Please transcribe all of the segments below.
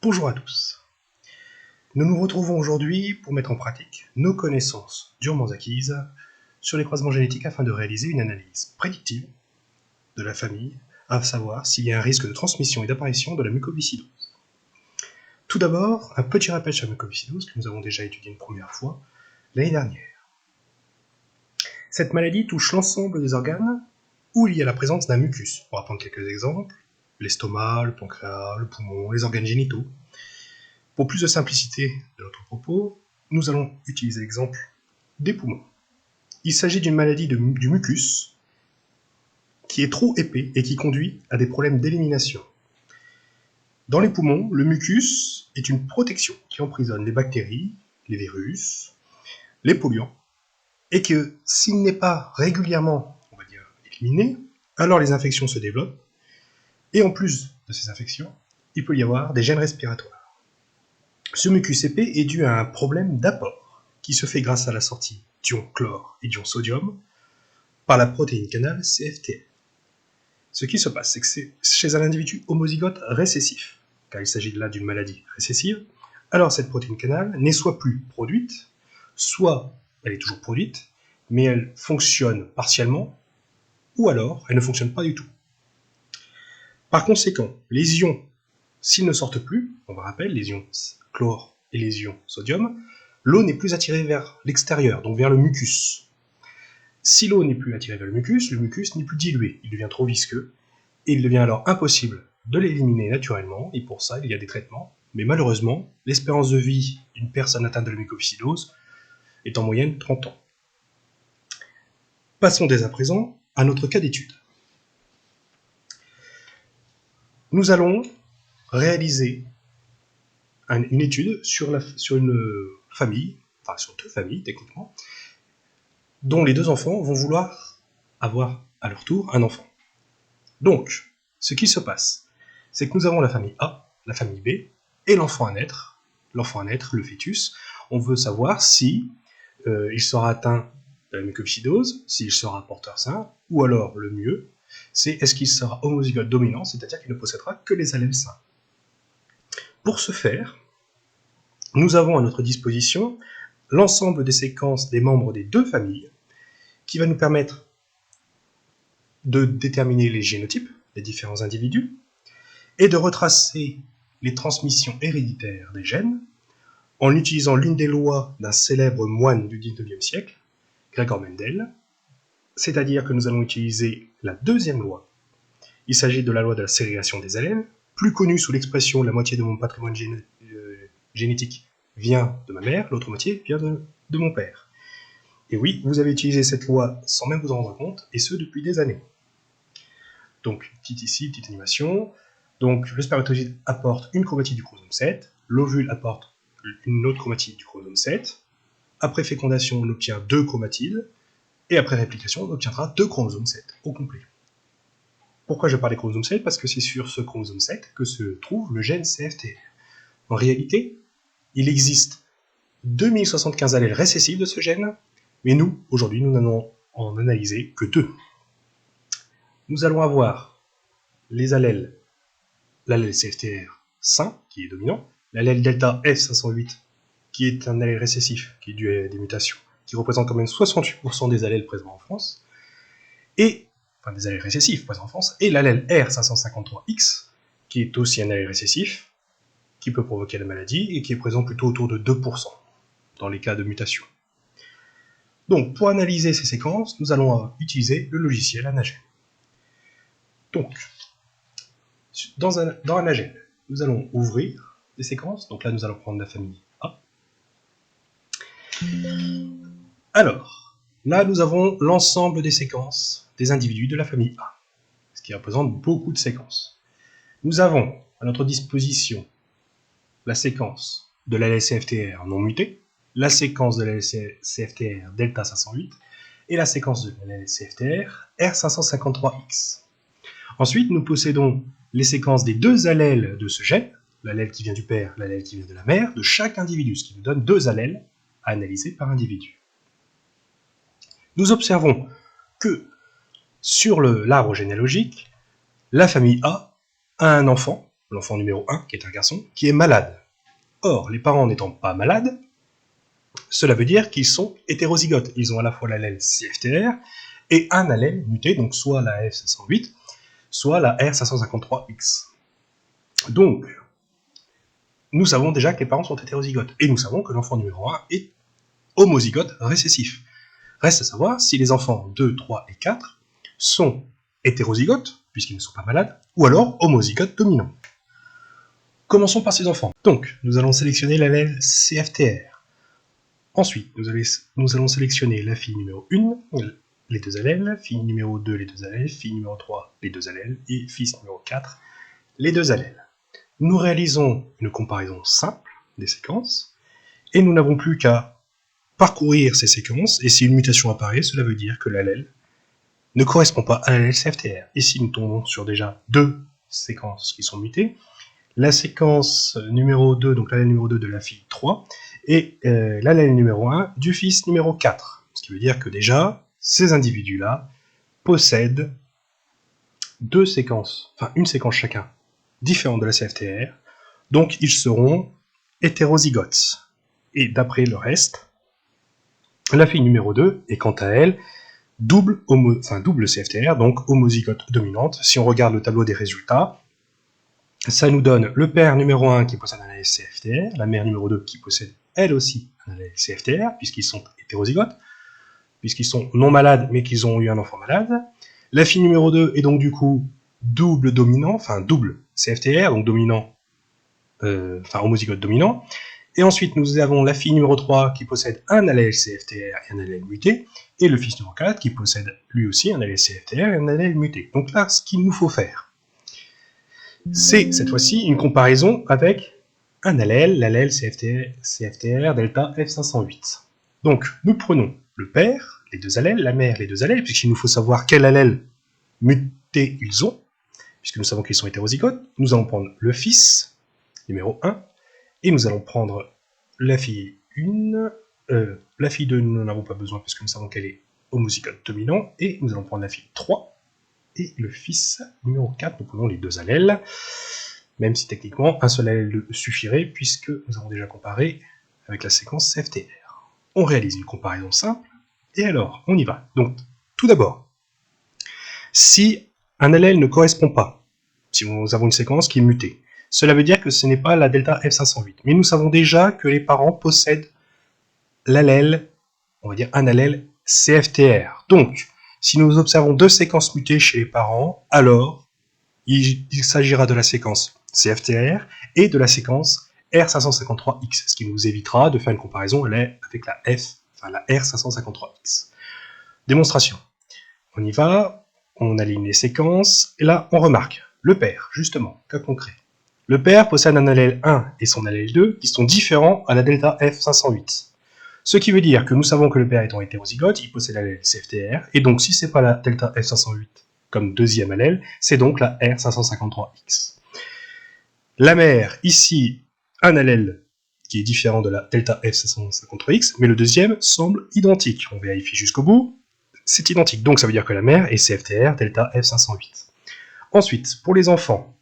Bonjour à tous. Nous nous retrouvons aujourd'hui pour mettre en pratique nos connaissances durement acquises sur les croisements génétiques afin de réaliser une analyse prédictive de la famille, à savoir s'il y a un risque de transmission et d'apparition de la mucoviscidose. Tout d'abord, un petit rappel sur la mucoviscidose que nous avons déjà étudié une première fois l'année dernière. Cette maladie touche l'ensemble des organes où il y a la présence d'un mucus. On va prendre quelques exemples: l'estomac, le pancréas, le poumon, les organes génitaux. Pour plus de simplicité de notre propos, nous allons utiliser l'exemple des poumons. Il s'agit d'une maladie du mucus qui est trop épais et qui conduit à des problèmes d'élimination. Dans les poumons, le mucus est une protection qui emprisonne les bactéries, les virus, les polluants, et que s'il n'est pas régulièrement, éliminé, alors les infections se développent, et en plus de ces infections, il peut y avoir des gènes respiratoires. Ce mucus épais est dû à un problème d'apport qui se fait grâce à la sortie d'ions chlore et d'ions sodium par la protéine canal CFTR. Ce qui se passe, c'est que c'est chez un individu homozygote récessif, car il s'agit là d'une maladie récessive, alors cette protéine canal n'est soit plus produite, soit elle est toujours produite, mais elle fonctionne partiellement, ou alors elle ne fonctionne pas du tout. Par conséquent, les ions, s'ils ne sortent plus, on va rappeler les ions chlore et les ions sodium, l'eau n'est plus attirée vers l'extérieur, donc vers le mucus. Si l'eau n'est plus attirée vers le mucus n'est plus dilué, il devient trop visqueux, et il devient alors impossible de l'éliminer naturellement, et pour ça il y a des traitements, mais malheureusement, l'espérance de vie d'une personne atteinte de la mucoviscidose est en moyenne 30 ans. Passons dès à présent à notre cas d'étude. Nous allons réaliser une étude sur une famille, enfin sur deux familles techniquement, dont les deux enfants vont vouloir avoir à leur tour un enfant. Donc, ce qui se passe, c'est que nous avons la famille A, la famille B, et l'enfant à naître, le fœtus. On veut savoir si il sera atteint de la mucoviscidose, s'il sera porteur sain, ou alors le mieux, c'est est-ce qu'il sera homozygote dominant, c'est-à-dire qu'il ne possédera que les allèles sains. Pour ce faire, nous avons à notre disposition l'ensemble des séquences des membres des deux familles qui va nous permettre de déterminer les génotypes des différents individus et de retracer les transmissions héréditaires des gènes en utilisant l'une des lois d'un célèbre moine du XIXe siècle, Gregor Mendel, c'est-à-dire que nous allons utiliser la deuxième loi. Il s'agit de la loi de la ségrégation des allèles, plus connue sous l'expression « la moitié de mon patrimoine génétique vient de ma mère, l'autre moitié vient de mon père ». Et oui, vous avez utilisé cette loi sans même vous en rendre compte, et ce depuis des années. Donc, petite animation. Donc, le spermatozoïde apporte une chromatide du chromosome 7, l'ovule apporte une autre chromatide du chromosome 7, après fécondation, on obtient 2 chromatides, et après réplication, on obtiendra 2 chromosomes 7 au complet. Pourquoi je parle des chromosomes 7? Parce que c'est sur ce chromosome 7 que se trouve le gène CFTR. En réalité, il existe 2075 allèles récessifs de ce gène, mais nous, aujourd'hui, nous n'allons en analyser que 2. Nous allons avoir les allèles, l'allèle CFTR sain, qui est dominant, l'allèle delta F508, qui est un allèle récessif, qui est dû à des mutations, qui représente quand même 68% des allèles présents en France, et, enfin des allèles récessifs présents en France, et l'allèle R553X, qui est aussi un allèle récessif, qui peut provoquer la maladie, et qui est présent plutôt autour de 2% dans les cas de mutation. Donc, pour analyser ces séquences, nous allons utiliser le logiciel Anagene. Donc, dans Anagene, nous allons ouvrir des séquences. Donc là, nous allons prendre la famille A. Alors, là, nous avons l'ensemble des séquences des individus de la famille A, ce qui représente beaucoup de séquences. Nous avons à notre disposition la séquence de l'allèle CFTR non muté, la séquence de l'allèle CFTR delta 508 et la séquence de l'allèle CFTR R553X. Ensuite, nous possédons les séquences des 2 allèles de ce gène, l'allèle qui vient du père, l'allèle qui vient de la mère, de chaque individu, ce qui nous donne 2 allèles à analyser par individu. Nous observons que sur l'arbre généalogique, la famille A a un enfant l'enfant numéro 1, qui est un garçon, qui est malade. Or, les parents n'étant pas malades, cela veut dire qu'ils sont hétérozygotes. Ils ont à la fois l'allèle CFTR et un allèle muté, donc soit la F508, soit la R553X. Donc, nous savons déjà que les parents sont hétérozygotes, et nous savons que l'enfant numéro 1 est homozygote récessif. Reste à savoir si les enfants 2, 3 et 4 sont hétérozygotes, puisqu'ils ne sont pas malades, ou alors homozygotes dominants. Commençons par ces enfants. Donc, nous allons sélectionner l'allèle CFTR. Ensuite, nous allons sélectionner la fille numéro 1, les deux allèles, fille numéro 2, les deux allèles, fille numéro 3, les deux allèles, et fils numéro 4, les deux allèles. Nous réalisons une comparaison simple des séquences, et nous n'avons plus qu'à parcourir ces séquences, et si une mutation apparaît, cela veut dire que l'allèle ne correspond pas à l'allèle CFTR. Ici, nous tombons sur déjà deux séquences qui sont mutées, la séquence numéro 2, donc l'allèle numéro 2 de la fille 3, et l'allèle numéro 1 du fils numéro 4. Ce qui veut dire que déjà, ces individus-là possèdent deux séquences, enfin une séquence chacun, différente de la CFTR, donc ils seront hétérozygotes. Et d'après le reste, la fille numéro 2 est quant à elle double CFTR, donc homozygote dominante. Si on regarde le tableau des résultats, ça nous donne le père numéro 1 qui possède un allèle CFTR, la mère numéro 2 qui possède elle aussi un allèle CFTR, puisqu'ils sont hétérozygotes, puisqu'ils sont non malades mais qu'ils ont eu un enfant malade. La fille numéro 2 est donc du coup double dominant, enfin double CFTR, donc dominant, homozygote dominant. Et ensuite nous avons la fille numéro 3 qui possède un allèle CFTR et un allèle muté, et le fils numéro 4 qui possède lui aussi un allèle CFTR et un allèle muté. Donc là, ce qu'il nous faut faire, c'est cette fois-ci une comparaison avec un allèle, l'allèle CFTR delta F508. Donc nous prenons le père, les deux allèles, la mère, les deux allèles, puisqu'il nous faut savoir quel allèle muté ils ont, puisque nous savons qu'ils sont hétérozygotes. Nous allons prendre le fils, numéro 1, et nous allons prendre la fille 1, la fille 2, nous n'en avons pas besoin, puisque nous savons qu'elle est homozygote dominant, et nous allons prendre la fille 3, et le fils numéro 4, nous prenons les deux allèles, même si techniquement un seul allèle suffirait, puisque nous avons déjà comparé avec la séquence CFTR. On réalise une comparaison simple, et alors, on y va. Donc, tout d'abord, si un allèle ne correspond pas, si nous avons une séquence qui est mutée, cela veut dire que ce n'est pas la delta F508, mais nous savons déjà que les parents possèdent l'allèle, on va dire un allèle CFTR. Donc, si nous observons deux séquences mutées chez les parents, alors il s'agira de la séquence CFTR et de la séquence R553X, ce qui nous évitera de faire une comparaison avec la R553X. Démonstration. On y va, on aligne les séquences, et là on remarque, le père, justement, cas concret. Le père possède un allèle 1 et son allèle 2 qui sont différents à la delta F508. Ce qui veut dire que nous savons que le père étant hétérozygote, il possède l'allèle CFTR, et donc si c'est pas la delta F508 comme deuxième allèle, c'est donc la R553X. La mère, ici, un allèle qui est différent de la delta F553X, mais le deuxième semble identique. On vérifie jusqu'au bout, c'est identique, donc ça veut dire que la mère est CFTR delta F508. Ensuite, pour les enfants,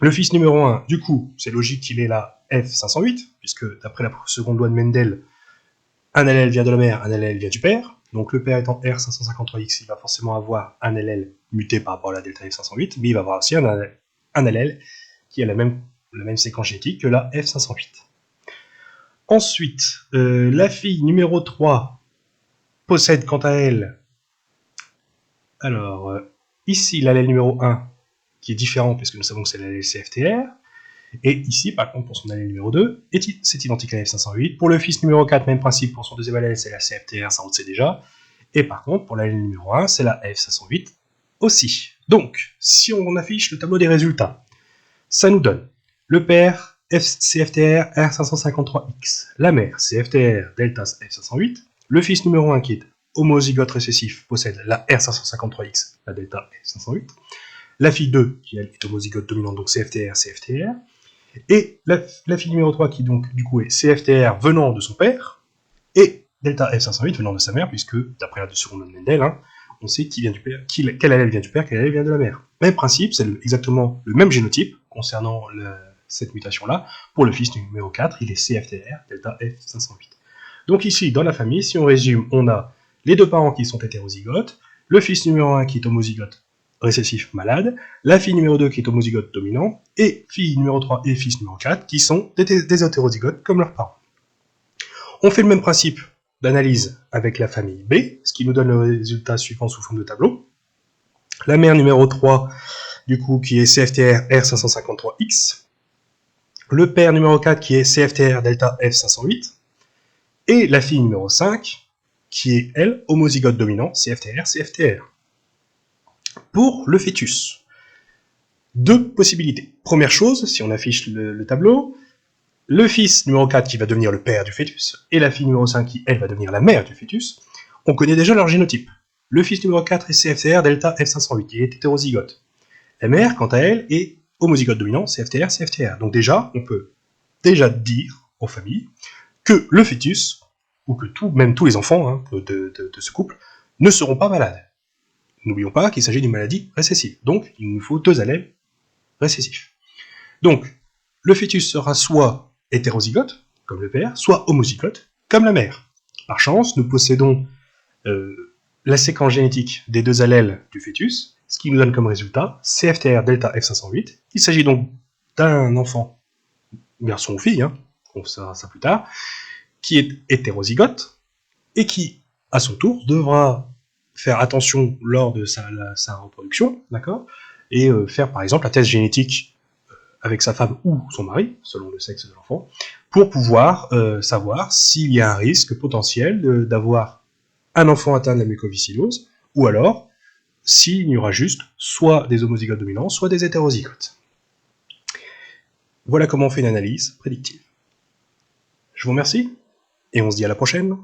le fils numéro 1, du coup, c'est logique qu'il ait la F508, puisque d'après la seconde loi de Mendel, un allèle vient de la mère, un allèle vient du père. Donc le père étant R553X, il va forcément avoir un allèle muté par rapport à la delta F508, mais il va avoir aussi un allèle qui a la même séquence génétique que la F508. Ensuite, la fille numéro 3 possède quant à elle, alors ici l'allèle numéro 1 qui est différent puisque nous savons que c'est l'allèle CFTR, et ici, par contre, pour son allèle numéro 2, c'est identique à la F508. Pour le fils numéro 4, même principe, pour son deuxième allèle, c'est la CFTR, ça on le sait déjà. Et par contre, pour l'allèle numéro 1, c'est la F508 aussi. Donc, si on affiche le tableau des résultats, ça nous donne le père CFTR R553X, la mère CFTR delta F508, le fils numéro 1 qui est homozygote récessif possède la R553X, la delta F508, la fille 2 qui elle, est homozygote dominante, donc CFTR, et la fille numéro 3 qui donc du coup est CFTR venant de son père, et delta F508 venant de sa mère, puisque d'après la seconde loi de Mendel, on sait qui vient du père, quel allèle vient du père, quel allèle vient de la mère. Même principe, c'est exactement le même génotype, concernant cette mutation-là. Pour le fils numéro 4, il est CFTR, delta F508. Donc ici, dans la famille, si on résume, on a les deux parents qui sont hétérozygotes, le fils numéro 1 qui est homozygote récessif malade, la fille numéro 2 qui est homozygote dominant, et fille numéro 3 et fils numéro 4 qui sont des hétérozygotes comme leurs parents. On fait le même principe d'analyse avec la famille B, ce qui nous donne le résultat suivant sous forme de tableau. La mère numéro 3, du coup, qui est CFTR R553X, le père numéro 4 qui est CFTR delta F508, et la fille numéro 5, qui est, elle, homozygote dominant, CFTR. Pour le fœtus, deux possibilités. Première chose, si on affiche le tableau, le fils numéro 4 qui va devenir le père du fœtus, et la fille numéro 5 qui, elle, va devenir la mère du fœtus, on connaît déjà leur génotype. Le fils numéro 4 est CFTR delta F508, il est hétérozygote. La mère, quant à elle, est homozygote dominant, CFTR. Donc déjà, on peut déjà dire aux familles que le fœtus, ou que même tous les enfants de ce couple, ne seront pas malades. N'oublions pas qu'il s'agit d'une maladie récessive, donc il nous faut deux allèles récessifs. Donc, le fœtus sera soit hétérozygote, comme le père, soit homozygote, comme la mère. Par chance, nous possédons la séquence génétique des deux allèles du fœtus, ce qui nous donne comme résultat CFTR delta F508. Il s'agit donc d'un enfant, garçon ou fille, on saura ça plus tard, qui est hétérozygote, et qui, à son tour, devra faire attention lors de sa reproduction, d'accord, et faire par exemple un test génétique avec sa femme ou son mari, selon le sexe de l'enfant, pour pouvoir savoir s'il y a un risque potentiel d'avoir un enfant atteint de la mucoviscidose, ou alors s'il y aura juste soit des homozygotes dominants, soit des hétérozygotes. Voilà comment on fait une analyse prédictive. Je vous remercie, et on se dit à la prochaine.